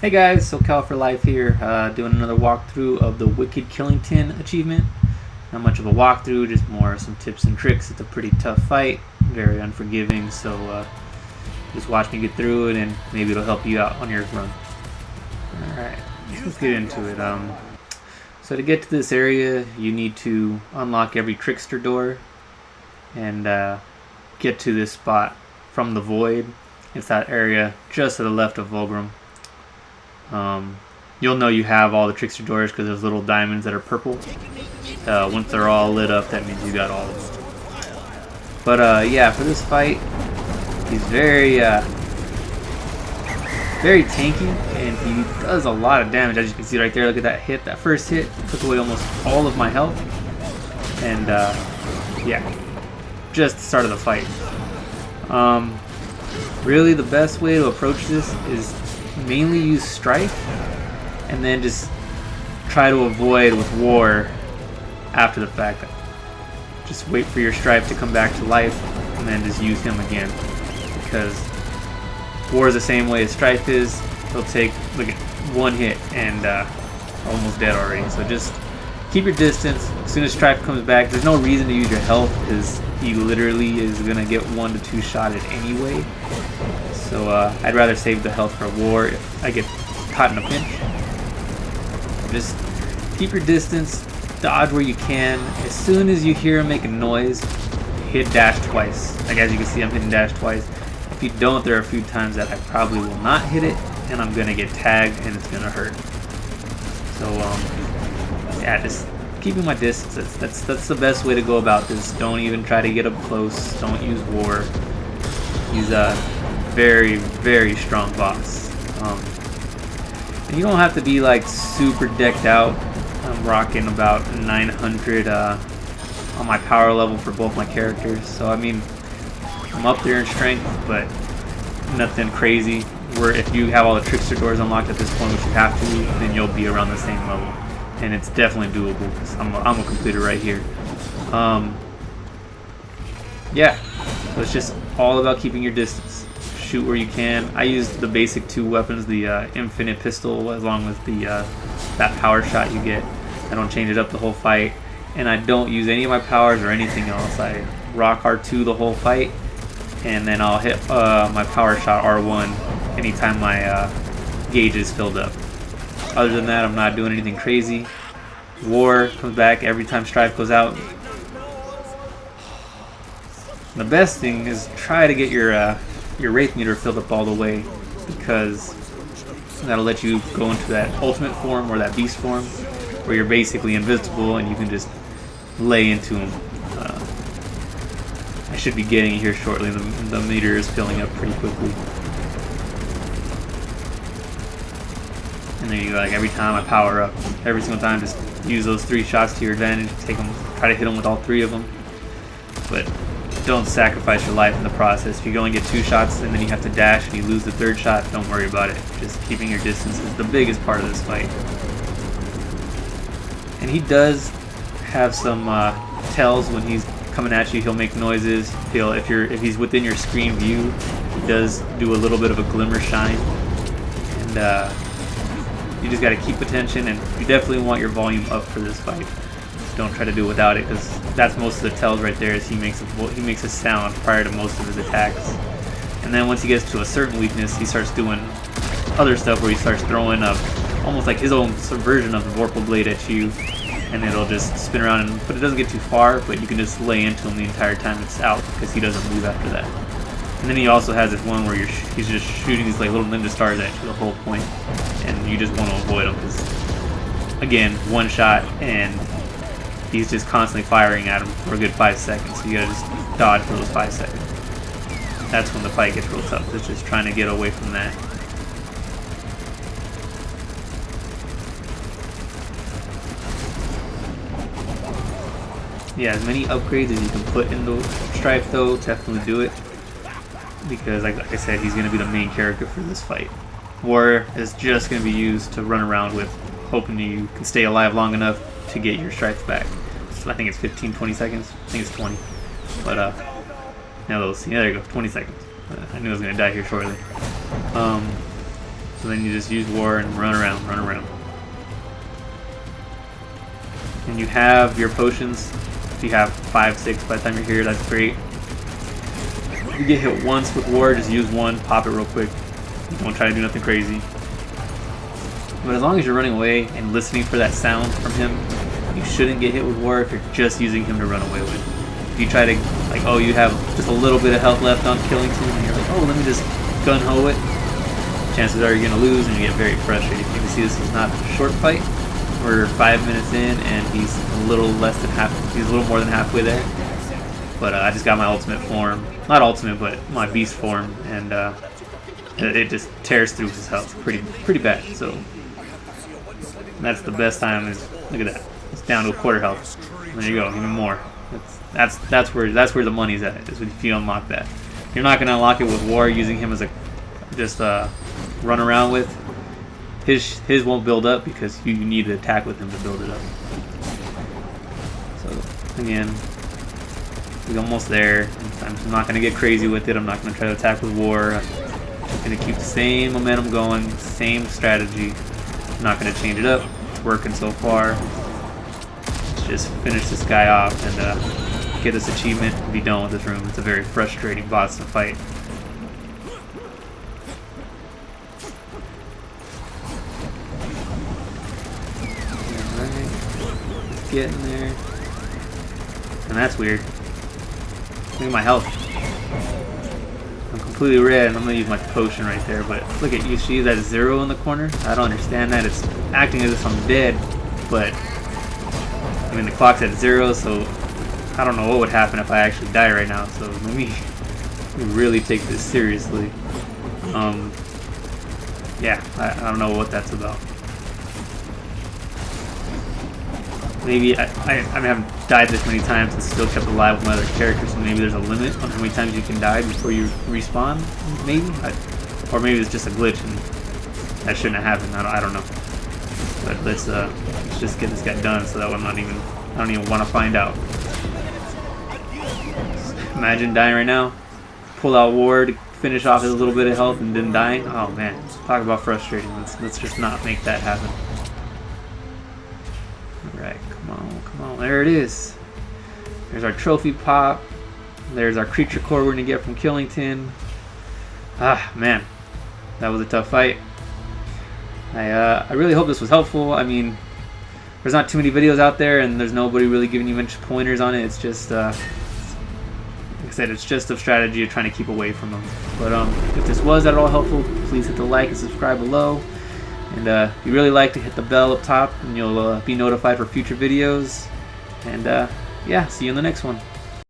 Hey guys, SoCal for Life here, doing another walkthrough of the Wicked Killington achievement. Not much of a walkthrough, just more some tips and tricks. It's a pretty tough fight, very unforgiving, so just watch me get through it and maybe it'll help you out on your run. Alright, let's get into it. So to get to this area, you need to unlock every trickster door and get to this spot from the void. It's that area just to the left of Vulgrim. You'll know you have all the trickster doors because there's little diamonds that are purple. Once they're all lit up, that means you got all of them. But yeah, for this fight, he's very tanky, and he does a lot of damage. As you can see right there, look at that hit. That first hit took away almost all of my health. And yeah, just the start of the fight. Really, the best way to approach this is mainly use Strife, and then just try to avoid with War after the fact. Just wait for your Strife to come back to life, and then just use him again. Because War is the same way as Strife is. He'll take like one hit and almost dead already. So just keep your distance. As soon as Strife comes back, there's no reason to use your health because he literally is gonna get 1 to 2 shotted anyway. So I'd rather save the health for War if I get caught in a pinch. Just keep your distance, dodge where you can. As soon as you hear him make a noise, hit dash twice. Like as you can see, I'm hitting dash twice. If you don't, there are a few times that I probably will not hit it, and I'm gonna get tagged and it's gonna hurt. So yeah, just keeping my distance. That's the best way to go about this. Don't even try to get up close. Don't use War. He's a very, very strong boss. And you don't have to be like super decked out. I'm rocking about 900 on my power level for both my characters. So I mean, I'm up there in strength, but nothing crazy. Where if you have all the trickster doors unlocked at this point, which you have to, then you'll be around the same level. And it's definitely doable because I'm a completer right here. Yeah, so it's just all about keeping your distance. Shoot where you can. I use the basic 2 weapons, the infinite pistol along with the that power shot you get. I don't change it up the whole fight, and I don't use any of my powers or anything else. I rock R2 the whole fight, and then I'll hit my power shot R1 anytime my gauge is filled up. Other than that, I'm not doing anything crazy. War comes back every time Strife goes out. The best thing is try to get your Wraith meter filled up all the way, because that'll let you go into that ultimate form or that beast form where you're basically invisible and you can just lay into him. I should be getting here shortly. The meter is filling up pretty quickly. And then you go, like every time I power up, every single time, just use those 3 shots to your advantage. Take them, try to hit them with all 3 of them. But don't sacrifice your life in the process. If you only get 2 shots and then you have to dash and you lose the 3rd shot, don't worry about it. Just keeping your distance is the biggest part of this fight. And he does have some tells when he's coming at you. He'll make noises. If he's within your screen view, he does do a little bit of a glimmer shine. And you just got to keep attention, and you definitely want your volume up for this fight. Don't try to do it without it, because that's most of the tells right there. Is he makes a sound prior to most of his attacks, and then once he gets to a certain weakness, he starts doing other stuff where he starts throwing up almost like his own version of the Vorpal Blade at you, and it'll just spin around. But it doesn't get too far, but you can just lay into him the entire time it's out because he doesn't move after that. And then he also has this one where he's just shooting these like little ninja stars at you the whole point, and you just want to avoid him because, again, 1 shot and he's just constantly firing at him for a good 5 seconds. So you gotta just dodge for those 5 seconds. That's when the fight gets real tough. It's just trying to get away from that. Yeah, as many upgrades as you can put into Strife though, definitely do it. Because like I said, he's going to be the main character for this fight. War is just going to be used to run around with, hoping you can stay alive long enough to get your Strife back. So I think it's 15-20 seconds. I think it's 20. But now those, yeah, there you go, 20 seconds. I knew I was going to die here shortly. So then you just use war and run around, run around. And you have your potions. If you have 5, 6 by the time you're here, that's great. If you get hit once with war, just use one, pop it real quick. Don't try to do nothing crazy. But as long as you're running away and listening for that sound from him, you shouldn't get hit with war if you're just using him to run away with. If you try to, like, oh, you have just a little bit of health left on Killington, and you're like, oh, let me just gun-ho it, chances are you're going to lose and you get very frustrated. You can see this is not a short fight. We're 5 minutes in and he's a little less than he's a little more than halfway there. But I just got my ultimate form. Not ultimate, but my beast form, and it just tears through his health pretty bad. So that's the best time. Is look at that. It's down to a quarter health. There you go, even more. That's where the money's at. Is if you unlock that. You're not gonna unlock it with war using him as a just run around with. His won't build up because you need to attack with him to build it up. So again, we're almost there. I'm not gonna get crazy with it. I'm not gonna try to attack with war. I'm gonna keep the same momentum going, same strategy. I'm not gonna change it up. It's working so far. Let's just finish this guy off and get this achievement and be done with this room. It's a very frustrating boss to fight. Alright, getting there. And that's weird. Look at my health. I'm completely red, and I'm gonna use my potion right there, but look at you, see that 0 in the corner? I don't understand that. It's acting as if I'm dead, but I mean the clock's at 0, so I don't know what would happen if I actually die right now, so let me really take this seriously. Yeah, I don't know what that's about. Maybe I haven't died this many times and still kept alive with my other characters, so maybe there's a limit on how many times you can die before you respawn, maybe? Or maybe it's just a glitch and that shouldn't have happened, I don't know. But let's just get this guy done so that I don't even want to find out. Imagine dying right now, pull out war to finish off his little bit of health and then dying. Oh man, talk about frustrating. Let's just not make that happen. Alright, come on, there it is. There's our trophy pop. There's our creature core we're gonna get from Killington. Ah, man, that was a tough fight. I really hope this was helpful. I mean, there's not too many videos out there, and there's nobody really giving you much pointers on it. It's just, like I said, it's just a strategy of trying to keep away from them. But if this was at all helpful, please hit the like and subscribe below. And if you really like to hit the bell up top, and you'll be notified for future videos. And yeah, see you in the next one.